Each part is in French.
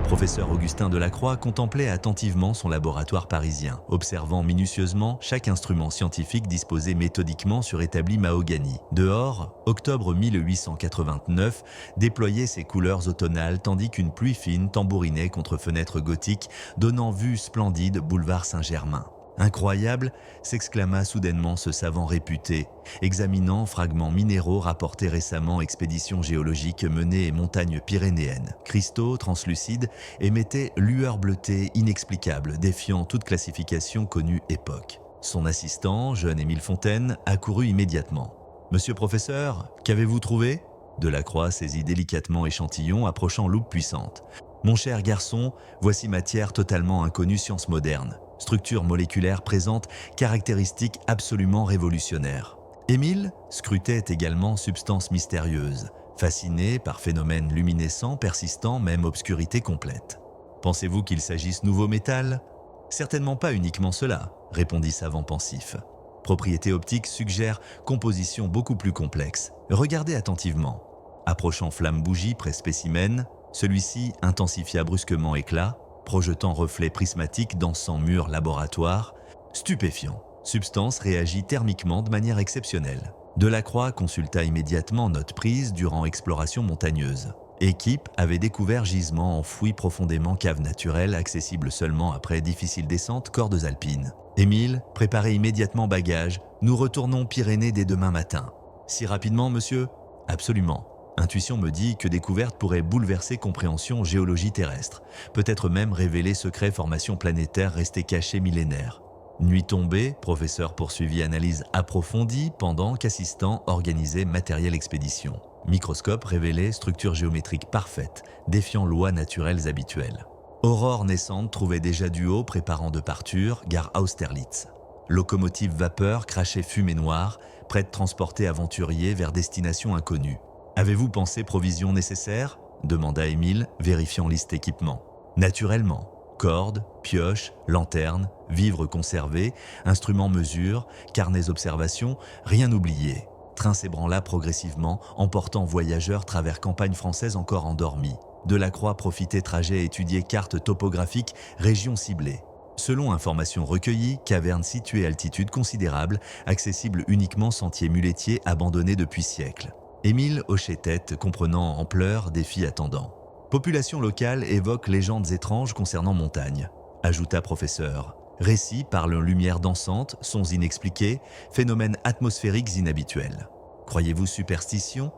Professeur Augustin Delacroix contemplait attentivement son laboratoire parisien, observant minutieusement chaque instrument scientifique disposé méthodiquement sur établi mahogany. Dehors, octobre 1889 déployait ses couleurs automnales tandis qu'une pluie fine tambourinait contre fenêtres gothiques donnant vue splendide boulevard Saint-Germain. Incroyable, s'exclama soudainement ce savant réputé, examinant fragments minéraux rapportés récemment expéditions géologiques menées montagnes pyrénéennes. Cristaux translucides émettaient lueurs bleutées inexplicables, défiant toute classification connue époque. Son assistant, jeune Émile Fontaine, accourut immédiatement. « Monsieur professeur, qu'avez-vous trouvé ?» Delacroix saisit délicatement échantillon, approchant loupe puissante. « Mon cher garçon, voici matière totalement inconnue science moderne. Structure moléculaire présente caractéristiques absolument révolutionnaires. » Émile scrutait également substance mystérieuse, fasciné par phénomènes luminescents, persistants, même obscurité complète. « Pensez-vous qu'il s'agisse nouveau métal ?»« Certainement pas uniquement cela, » répondit savant pensif. « Propriété optique suggère composition beaucoup plus complexe. Regardez attentivement. » Approchant flamme bougie près spécimen, celui-ci intensifia brusquement éclat, projetant reflets prismatiques dans son mur laboratoire. Stupéfiant, substance réagit thermiquement de manière exceptionnelle. Delacroix consulta immédiatement note prise durant exploration montagneuse. Équipe avait découvert gisement enfoui profondément cave naturelle accessible seulement après difficile descente cordes alpines. Émile, préparez immédiatement bagages, nous retournons Pyrénées dès demain matin. Si rapidement, monsieur ? Absolument. Intuition me dit que découverte pourrait bouleverser compréhension géologie terrestre, peut-être même révéler secrets formations planétaires restées cachées millénaires. Nuit tombée, professeur poursuivit analyse approfondie pendant qu'assistant organisait matériel expédition. Microscope révélait structure géométrique parfaite, défiant lois naturelles habituelles. Aurore naissante trouvait déjà du haut préparant de parture, gare Austerlitz. Locomotive vapeur crachait fumée noire, prête transporter aventuriers vers destination inconnue. Avez-vous pensé provisions nécessaires ? Demanda Émile, vérifiant liste équipement. Naturellement. Cordes, pioches, lanternes, vivres conservés, instruments mesure, carnets observation, rien oublié. Train s'ébranla progressivement, emportant voyageurs travers campagne française encore endormie. Delacroix profitait trajet à étudier cartes topographiques, régions ciblées. Selon informations recueillies, caverne située à altitude considérable, accessible uniquement sentiers muletiers abandonnés depuis siècles. Émile hochait tête, comprenant ampleur, défi attendant. Population locale évoque légendes étranges concernant montagne, ajouta professeur. Récits parlent lumière dansante, sons inexpliqués, phénomènes atmosphériques inhabituels. Croyez-vous superstition ?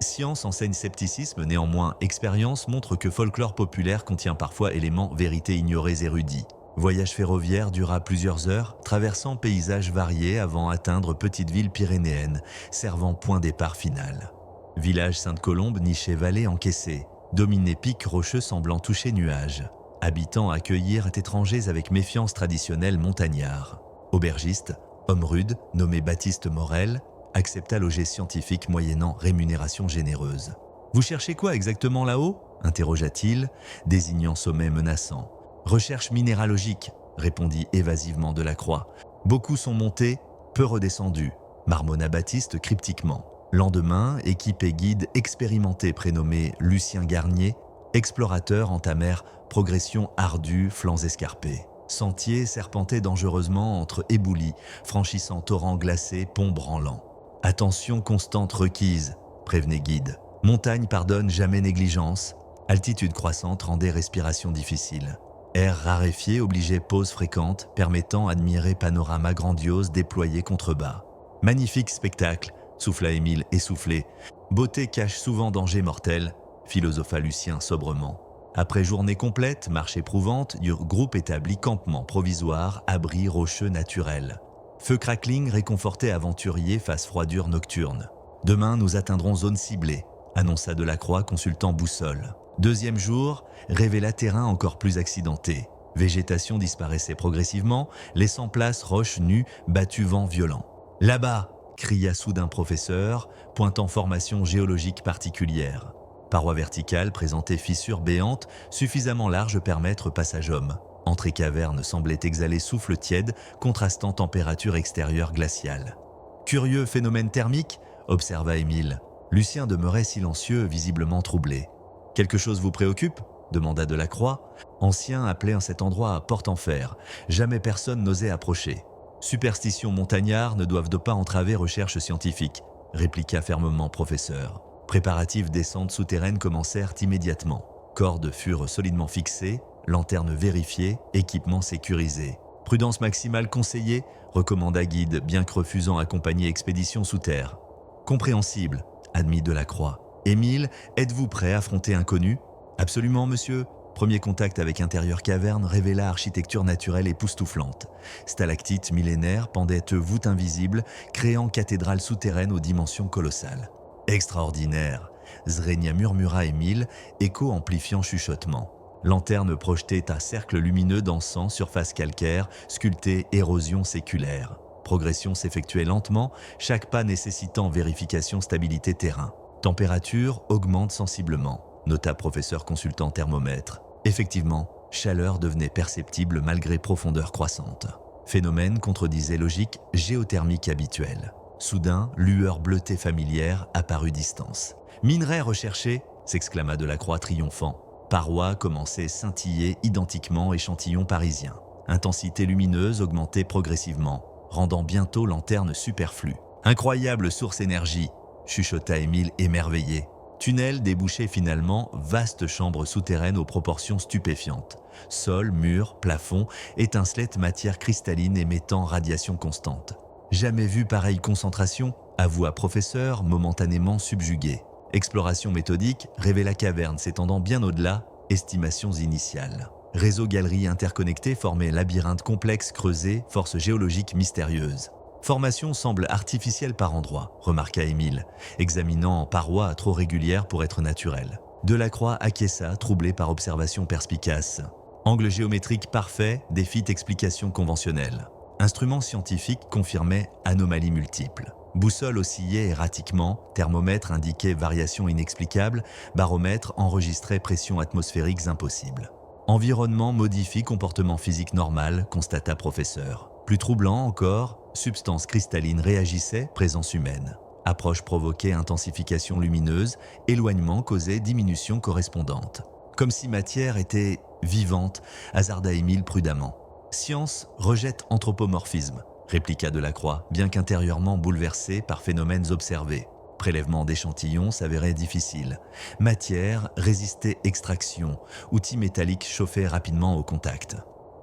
Science enseigne scepticisme, néanmoins expérience montre que folklore populaire contient parfois éléments vérités ignorées érudits. Voyage ferroviaire dura plusieurs heures, traversant paysages variés avant atteindre petite ville pyrénéenne, servant point départ final. Village Sainte-Colombe, niché vallée encaissée, dominé pic rocheux semblant toucher nuages. Habitants accueillirent étrangers avec méfiance traditionnelle montagnard. Aubergiste, homme rude, nommé Baptiste Morel, accepta loger scientifique moyennant rémunération généreuse. « Vous cherchez quoi exactement là-haut » interrogea-t-il, désignant sommet menaçant. « Recherche minéralogique » répondit évasivement Delacroix. « Beaucoup sont montés, peu redescendus » marmonna Baptiste cryptiquement. Lendemain, équipe et guide expérimenté prénommé Lucien Garnier, explorateurs entamèrent progression ardue, flancs escarpés. Sentiers serpentaient dangereusement entre éboulis, franchissant torrents glacés, ponts branlants. « Attention constante requise », prévenait guide. « Montagne pardonne jamais négligence. » Altitude croissante rendait respiration difficile. Air raréfié obligeait pause fréquente, permettant admirer panorama grandiose déployé contrebas. « Magnifique spectacle », souffla Émile essoufflé. « Beauté cache souvent danger mortel », philosopha Lucien sobrement. Après journée complète, marche éprouvante, du groupe établit campement provisoire, abri rocheux naturel. Feu crackling réconfortait aventuriers face froidure nocturne. « Demain, nous atteindrons zone ciblée », annonça Delacroix consultant boussole. Deuxième jour, révéla terrain encore plus accidenté. Végétation disparaissait progressivement, laissant place roches nues, battues vent violent. « Là-bas !» cria soudain professeur, pointant formation géologique particulière. Parois verticales présentaient fissures béantes, suffisamment larges permettre passage homme. Entrée caverne semblait exhaler souffle tiède, contrastant température extérieure glaciale. « Curieux phénomène thermique ?» observa Émile. Lucien demeurait silencieux, visiblement troublé. « Quelque chose vous préoccupe ?» demanda Delacroix. Anciens appelaient cet endroit porte en fer. Jamais personne n'osait approcher. Superstitions montagnards ne doivent pas entraver recherches scientifiques, répliqua fermement professeur. Préparatifs descentes souterraines commencèrent immédiatement. Cordes furent solidement fixées, lanternes vérifiées, équipements sécurisés. Prudence maximale conseillée, recommanda Guide, bien que refusant accompagner expédition sous terre. Compréhensible, admit Delacroix. Émile, êtes-vous prêt à affronter inconnu? Absolument, monsieur. Premier contact avec intérieure caverne révéla architecture naturelle époustouflante. Stalactites millénaires pendaient voûtes invisibles, créant cathédrales souterraines aux dimensions colossales. Extraordinaire, Zrenia murmura Émile, écho amplifiant chuchotement. Lanterne projetait à cercle lumineux dansant, surface calcaire, sculptée, érosion séculaire. Progression s'effectuait lentement, chaque pas nécessitant vérification stabilité terrain. Température augmente sensiblement, nota professeur consultant thermomètre. Effectivement, chaleur devenait perceptible malgré profondeur croissante. Phénomène contredisait logique géothermique habituelle. Soudain, lueur bleutée familière apparut distance. Minerai recherché, s'exclama Delacroix triomphant. Parois commençaient scintiller identiquement échantillon parisien. Intensité lumineuse augmentait progressivement, rendant bientôt lanterne superflue. Incroyable source énergie, chuchota Émile émerveillé. Tunnel débouchait finalement, vaste chambre souterraine aux proportions stupéfiantes. Sol, murs, plafond, étincelette matière cristalline émettant radiation constante. Jamais vu pareille concentration, avoua professeur, momentanément subjugué. Exploration méthodique révéla caverne s'étendant bien au-delà, estimations initiales. Réseau galeries interconnectés formait labyrinthe complexe creusé, force géologique mystérieuse. Formation semble artificielle par endroits, remarqua Émile, examinant en parois trop régulières pour être naturelles. Delacroix acquiesça, troublé par observation perspicace. Angle géométrique parfait défie explication conventionnelle. Instruments scientifiques confirmaient anomalies multiples. Boussole oscillait erratiquement, thermomètre indiquait variations inexplicables, baromètre enregistrait pressions atmosphériques impossibles. Environnement modifie comportement physique normal, constata professeur. Plus troublant encore, substance cristalline réagissait, présence humaine. Approche provoquait intensification lumineuse, éloignement causait diminution correspondante. Comme si matière était vivante, hasarda Émile prudemment. Science rejette anthropomorphisme, répliqua Delacroix, bien qu'intérieurement bouleversé par phénomènes observés. Prélèvement d'échantillons s'avérait difficile. Matière résistait extraction, outils métalliques chauffaient rapidement au contact.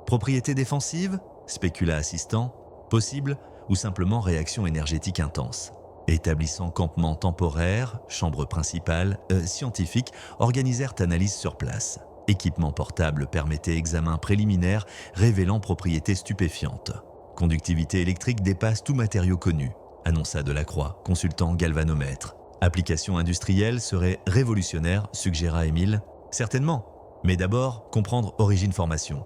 Propriété défensive? Spécula assistant. Possible ou simplement réaction énergétique intense. Établissant campement temporaire, chambre principale, scientifiques organisèrent analyse sur place. Équipement portable permettait examen préliminaire révélant propriétés stupéfiantes. Conductivité électrique dépasse tout matériau connu, annonça Delacroix, consultant galvanomètre. Application industrielle serait révolutionnaire, suggéra Émile. Certainement, mais d'abord comprendre origine-formation.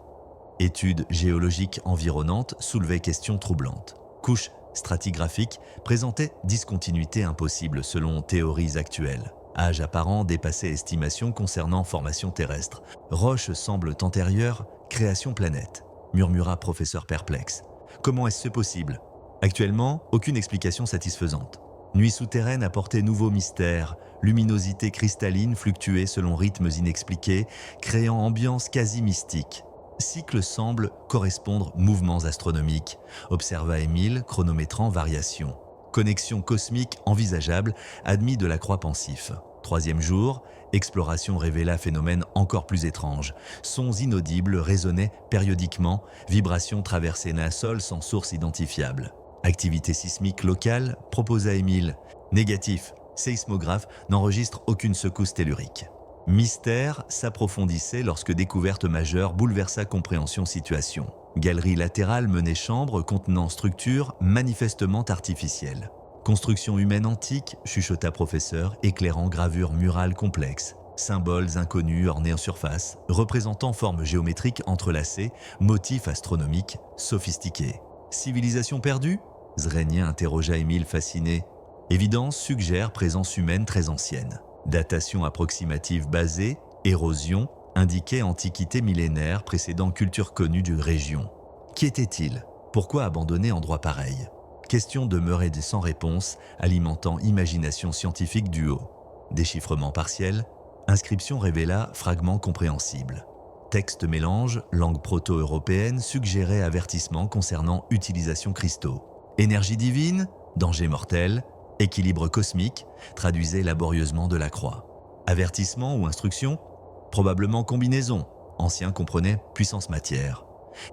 Études géologiques environnantes soulevaient questions troublantes. Couches stratigraphiques présentaient discontinuité impossible selon théories actuelles. Âge apparent dépassait estimation concernant formation terrestre. Roches semblent antérieures, création planète, murmura professeur perplexe. Comment est-ce possible? Actuellement, aucune explication satisfaisante. Nuit souterraine apportait nouveaux mystères, luminosité cristalline fluctuait selon rythmes inexpliqués, créant ambiance quasi mystique. Cycle semble correspondre mouvements astronomiques, observa Émile, chronométrant variations. Connexion cosmique envisageable, admis Delacroix pensif. Troisième jour, exploration révéla phénomène encore plus étrange. Sons inaudibles résonnaient périodiquement, vibrations traversaient un sol sans source identifiable. Activité sismique locale, proposa Émile. Négatif, séismographe n'enregistre aucune secousse tellurique. Mystère s'approfondissait lorsque découverte majeure bouleversa compréhension situation. Galerie latérale menait chambre contenant structure manifestement artificielle. Construction humaine antique, chuchota professeur, éclairant gravure murale complexe. Symboles inconnus ornés en surface, représentant formes géométriques entrelacées, motifs astronomiques sophistiqués. Civilisation perdue? Zrenien interrogea Émile fasciné. Évidence suggère présence humaine très ancienne. Datation approximative basée, érosion, indiquait antiquité millénaire précédant culture connue d'une région. Qui était-il? Pourquoi abandonner endroit pareil? Question demeurée sans réponse, alimentant imagination scientifique du haut. Déchiffrement partiel, Inscription révéla fragments compréhensibles. Texte mélange, langue proto-européenne suggérait avertissement concernant utilisation cristaux. Énergie divine, danger mortel, équilibre cosmique, traduisait laborieusement Delacroix. Avertissement ou instruction? Probablement combinaison. Ancien comprenait puissance matière.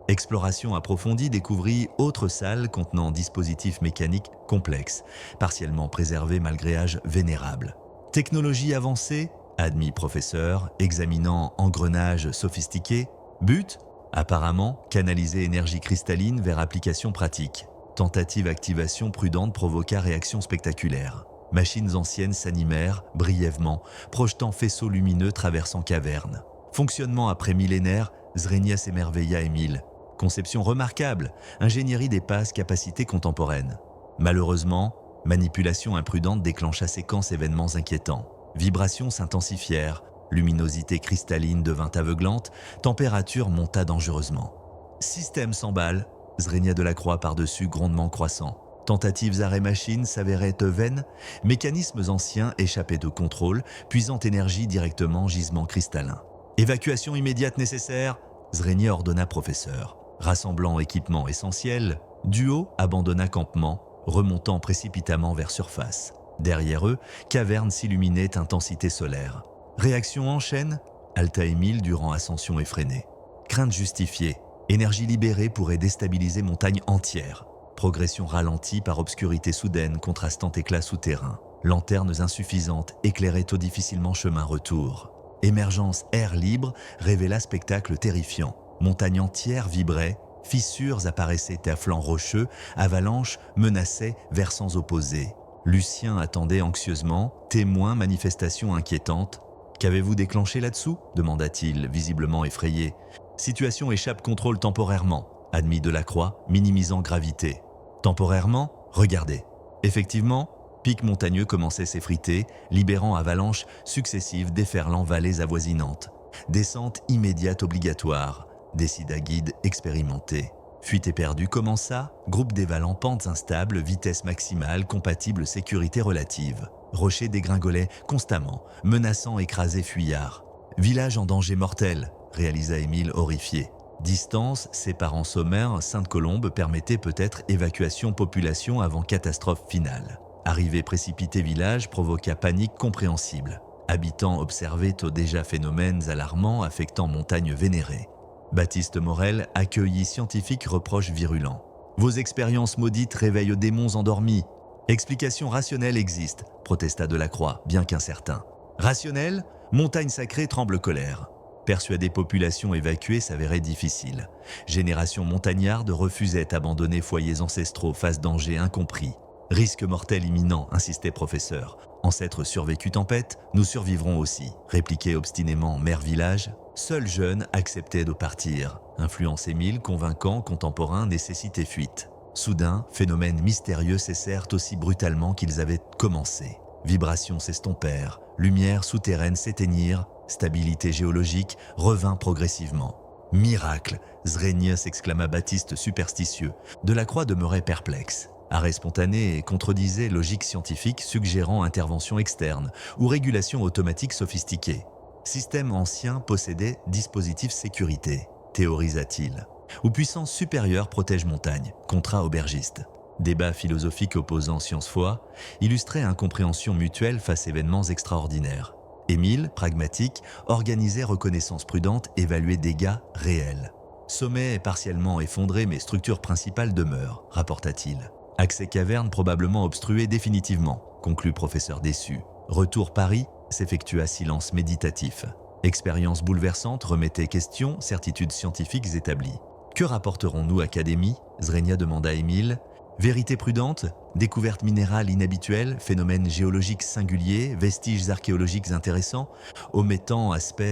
Exploration approfondie découvrit autre salle contenant dispositifs mécaniques complexes, partiellement préservés malgré âge vénérable. Technologie avancée, admis professeur, examinant engrenages sophistiqués. But? Apparemment, canaliser énergie cristalline vers applications pratiques. Tentative activation prudente provoqua réaction spectaculaire. Machines anciennes s'animèrent brièvement, projetant faisceaux lumineux traversant cavernes. Fonctionnement après millénaires, Zrenia s'émerveilla Émile. Conception remarquable, ingénierie dépasse capacité contemporaine. Malheureusement, manipulation imprudente déclencha séquence événements inquiétants. Vibrations s'intensifièrent, luminosité cristalline devint aveuglante, température monta dangereusement. Système s'emballe, Zrenia Delacroix par-dessus grondement croissant. Tentatives arrêt-machine s'avéraient vaines, mécanismes anciens échappaient de contrôle, puisant énergie directement gisement cristallin. Évacuation immédiate nécessaire, Zrenia ordonna professeur. Rassemblant équipements essentiels, duo abandonna campement, remontant précipitamment vers surface. Derrière eux, caverne s'illuminait intensité solaire. Réaction en chaîne, halta Émile durant ascension effrénée. Crainte justifiée, énergie libérée pourrait déstabiliser montagne entière. Progression ralentie par obscurité soudaine contrastant éclats souterrains. Lanternes insuffisantes éclairaient au difficilement chemin retour. Émergence air libre révéla spectacle terrifiant. Montagne entière vibrait, fissures apparaissaient à flancs rocheux, avalanches menaçaient versants opposés. Lucien attendait anxieusement, témoin manifestation inquiétante. « Qu'avez-vous déclenché là-dessous » demanda-t-il, visiblement effrayé. « Situation échappe contrôle temporairement », admit Delacroix, minimisant gravité. « Temporairement ? Regardez. » Effectivement, pics montagneux commençaient s'effriter, libérant avalanches successives déferlant vallées avoisinantes. Descente immédiate obligatoire, décida guide expérimenté. Fuite éperdue commença, groupe dévalant pentes instables, vitesse maximale, compatible sécurité relative. Rochers dégringolaient constamment, menaçant écraser fuyards. Village en danger mortel, réalisa Émile horrifié. Distance séparant sommaire Sainte-Colombe permettait peut-être évacuation population avant catastrophe finale. Arrivée précipitée village provoqua panique compréhensible. Habitants observaient aux déjà phénomènes alarmants affectant montagne vénérée. Baptiste Morel accueillit scientifique reproche virulent. Vos expériences maudites réveillent démons endormis. Explication rationnelle existe, protesta Delacroix, bien qu'incertain. Rationnelle, montagne sacrée tremble colère. Persuader population évacuée s'avérait difficile. Génération montagnarde refusait abandonner foyers ancestraux face danger incompris. Risque mortel imminent, insistait professeur. Ancêtres survécu tempête, nous survivrons aussi, répliquait obstinément maire village. Seul jeune acceptait de partir. Influence Émile, convaincant, contemporain, nécessité fuite. Soudain, phénomènes mystérieux cessèrent aussi brutalement qu'ils avaient commencé. Vibrations s'estompèrent, lumières souterraines s'éteignirent, stabilité géologique revint progressivement. Miracle, Zrenia s'exclama Baptiste superstitieux. Delacroix demeurait perplexe. Arrêt spontané et contredisait logique scientifique suggérant intervention externe ou régulation automatique sophistiquée. Système ancien possédait dispositif sécurité, théorisa-t-il. Ou puissance supérieure protège montagne, contrat aubergiste. Débat philosophique opposant science-foi, illustrait incompréhension mutuelle face événements extraordinaires. Émile, pragmatique, organisait reconnaissance prudente, évaluait dégâts réels. Sommet est partiellement effondré mais structure principale demeure, rapporta-t-il. Accès caverne probablement obstrué définitivement, conclut professeur déçu. Retour Paris s'effectua silence méditatif. Expérience bouleversante remettait question, certitudes scientifiques établies. Que rapporterons-nous Académie ? Zrenia demanda Émile. Vérité prudente, découverte minérale inhabituelle, phénomènes géologiques singuliers, vestiges archéologiques intéressants, omettant aspects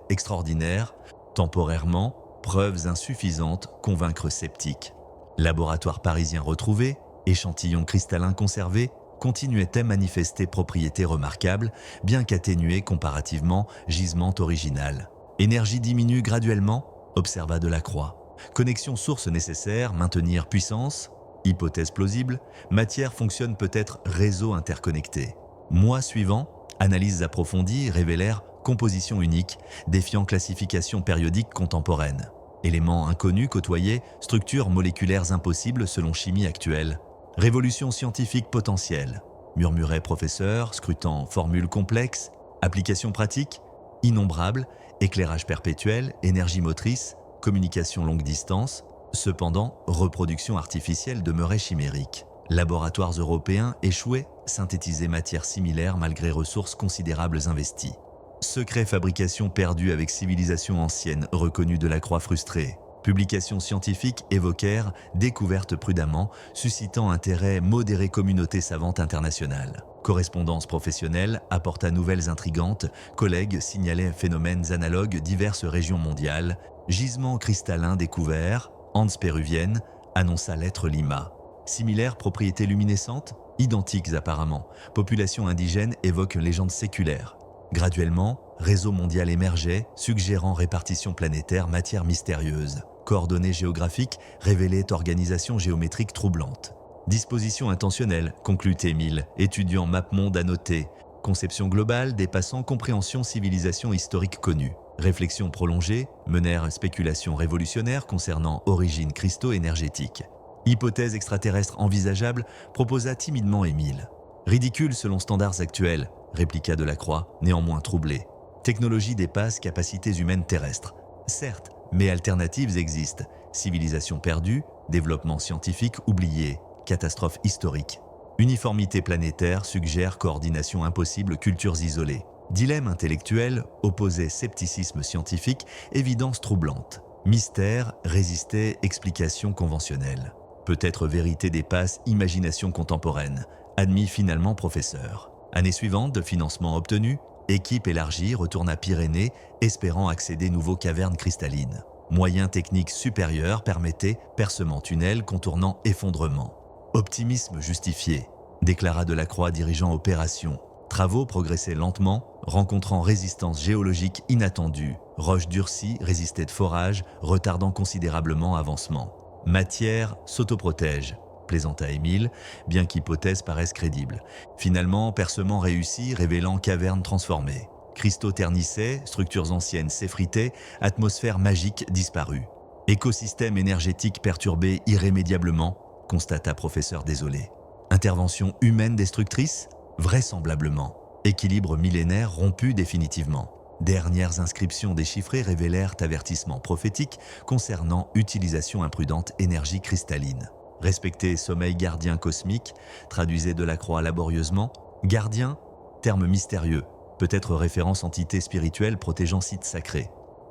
extraordinaires, temporairement, preuves insuffisantes, convaincre sceptiques. Laboratoire parisien retrouvé, échantillon cristallin conservé, continuait à manifester propriétés remarquables, bien qu'atténuées comparativement, gisement original. Énergie diminue graduellement, observa Delacroix. Connexion source nécessaire, maintenir puissance. Hypothèse plausible, matière fonctionne peut-être réseau interconnecté. Mois suivants, analyses approfondies révélèrent composition unique, défiant classification périodique contemporaine. Éléments inconnus côtoyés, structures moléculaires impossibles selon chimie actuelle. Révolution scientifique potentielle, murmurait professeur, scrutant formules complexes, applications pratiques, innombrables, éclairage perpétuel, énergie motrice, communication longue distance. Cependant, reproduction artificielle demeurait chimérique. Laboratoires européens échouaient, synthétiser matières similaires malgré ressources considérables investies. Secret fabrication perdue avec civilisation ancienne reconnue de la croix frustrée. Publications scientifiques évoquèrent découvertes prudemment, suscitant intérêt modéré communauté savante internationale. Correspondance professionnelle apporta nouvelles intrigantes, collègues signalaient phénomènes analogues diverses régions mondiales, gisements cristallins découverts, Andes péruviennes, annonça l'être Lima. Similaires propriétés luminescentes, identiques apparemment. Population indigène évoque légende séculaire. Graduellement, réseau mondial émergeait, suggérant répartition planétaire matière mystérieuse. Coordonnées géographiques révélaient organisation géométrique troublante. Disposition intentionnelle, conclut Émile, étudiant MapMonde annoté. Conception globale dépassant compréhension civilisation historique connue. Réflexions prolongées menèrent spéculations révolutionnaires concernant origine cristaux-énergétique. Hypothèse extraterrestre envisageable, proposa timidement Émile. Ridicule selon standards actuels, répliqua Delacroix, néanmoins troublé. Technologie dépasse capacités humaines terrestres. Certes, mais alternatives existent. Civilisation perdue, développement scientifique oublié, catastrophe historique. Uniformité planétaire suggère coordination impossible, cultures isolées. Dilemme intellectuel opposait scepticisme scientifique, évidence troublante. Mystère résistait explication conventionnelle. Peut-être vérité dépasse imagination contemporaine. Admis finalement professeur. Année suivante de financement obtenu, équipe élargie retourne à Pyrénées, espérant accéder nouveaux cavernes cristallines. Moyens techniques supérieurs permettaient percement tunnel contournant effondrement. Optimisme justifié, déclara Delacroix dirigeant opération. Travaux progressaient lentement, rencontrant résistance géologique inattendue. Roches durcies résistaient de forage, retardant considérablement avancement. Matière s'autoprotège, plaisanta Émile, bien qu'hypothèse paraisse crédible. Finalement, percement réussi, révélant caverne transformée. Cristaux ternissaient, structures anciennes s'effritaient, atmosphère magique disparue. Écosystème énergétique perturbé irrémédiablement, constata professeur désolé. Intervention humaine destructrice? Vraisemblablement. Équilibre millénaire rompu définitivement. Dernières inscriptions déchiffrées révélèrent avertissements prophétiques concernant utilisation imprudente énergie cristalline. Respecter sommeil gardien cosmique, traduisait Delacroix laborieusement. Gardien, terme mystérieux, peut-être référence entité spirituelle protégeant site sacré.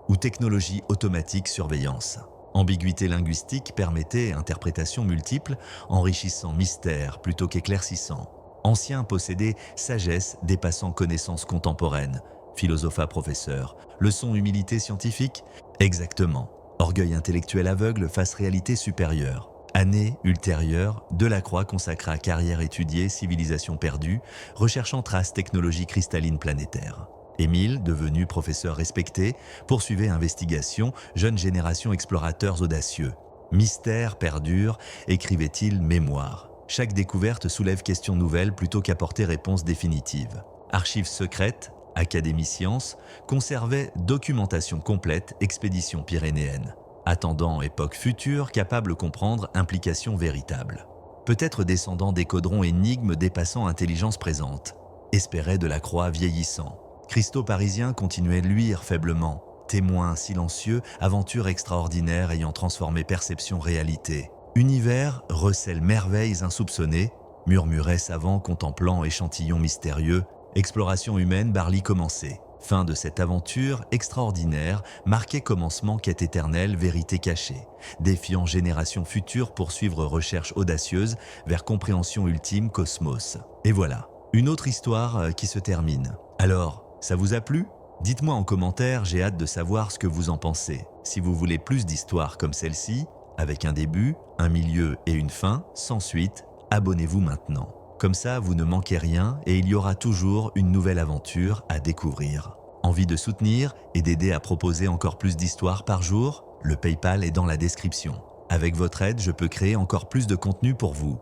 Ou technologie automatique surveillance. Ambiguïté linguistique permettait interprétations multiples, enrichissant mystère plutôt qu'éclaircissant. Ancien possédait sagesse dépassant connaissances contemporaines, philosopha professeur. Leçon humilité scientifique? Exactement. Orgueil intellectuel aveugle face réalité supérieure. Année ultérieure, Delacroix consacra carrière étudiée, civilisation perdue, recherchant traces technologie cristalline planétaire. Émile, devenu professeur respecté, poursuivait investigation, jeune génération explorateurs audacieux. Mystère perdure, écrivait-il mémoire. Chaque découverte soulève questions nouvelles plutôt qu'apporter réponse définitive. Archives secrètes, Académie Sciences, conservait documentation complète, expédition pyrénéenne. Attendant époque future, capable de comprendre implications véritables. Peut-être descendant des caudrons énigmes dépassant intelligence présente. Espérait Delacroix vieillissant. Cristaux parisiens continuaient de luire faiblement. Témoins silencieux, aventures extraordinaires ayant transformé perception réalité. Univers recèle merveilles insoupçonnées, murmurait savant contemplant échantillons mystérieux. Exploration humaine, Barly commençait. Fin de cette aventure extraordinaire, marquait commencement quête éternelle, vérité cachée. Défiant générations futures poursuivre recherche audacieuse vers compréhension ultime cosmos. Et voilà, une autre histoire qui se termine. Alors, ça vous a plu? Dites-moi en commentaire, j'ai hâte de savoir ce que vous en pensez. Si vous voulez plus d'histoires comme celle-ci, avec un début, un milieu et une fin, sans suite, abonnez-vous maintenant. Comme ça, vous ne manquez rien et il y aura toujours une nouvelle aventure à découvrir. Envie de soutenir et d'aider à proposer encore plus d'histoires par jour? Le PayPal est dans la description. Avec votre aide, je peux créer encore plus de contenu pour vous.